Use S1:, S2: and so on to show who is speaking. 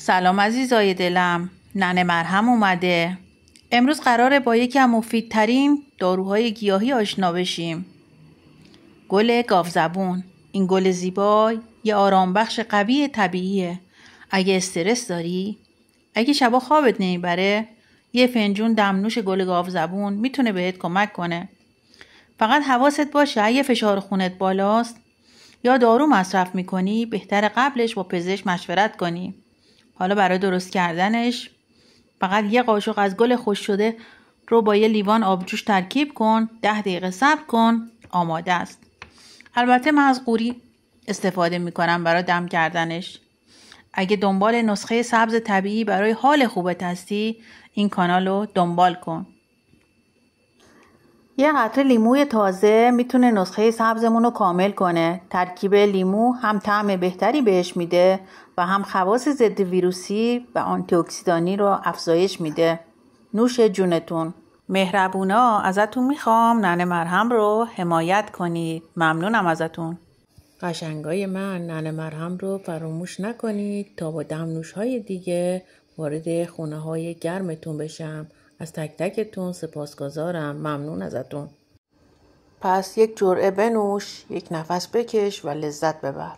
S1: سلام عزیزای دلم، ننه مرهم اومده. امروز قراره با یکی از مفیدترین داروهای گیاهی آشنا بشیم. گل گاوزبون. این گل زیبا یه آرامبخش قوی طبیعیه. اگه استرس داری، اگه شبا خوابت نمیبره، یه فنجون دمنوش گل گاوزبون میتونه بهت کمک کنه. فقط حواست باشه اگه فشار خونت بالاست یا دارو مصرف میکنی، بهتره قبلش با پزشک مشورت کنی. حالا برای درست کردنش فقط یه قاشق از گل خشک شده رو با یه لیوان آبجوش ترکیب کن، 10 دقیقه صبر کن، آماده است. البته من از قوری استفاده میکنم برای دم کردنش. اگه دنبال نسخه سبز طبیعی برای حال خوبت هستی، این کانال رو دنبال کن. یه قطره لیموی تازه میتونه نسخه سبزمون رو کامل کنه. ترکیب لیمو هم طعم بهتری بهش میده و هم خواص ضد ویروسی و آنتی اکسیدانی رو افزایش میده. نوش جونتون. مهربونا ازتون میخوام ننه مرهم رو حمایت کنید. ممنونم ازتون.
S2: قشنگای من، ننه مرهم رو فراموش نکنید تا با دمنوش‌های دیگه وارد خونه‌های گرمتون بشم. از تک تکتون سپاسگزارم. ممنون ازتون. پس یک جرعه بنوش، یک نفس بکش و لذت ببر.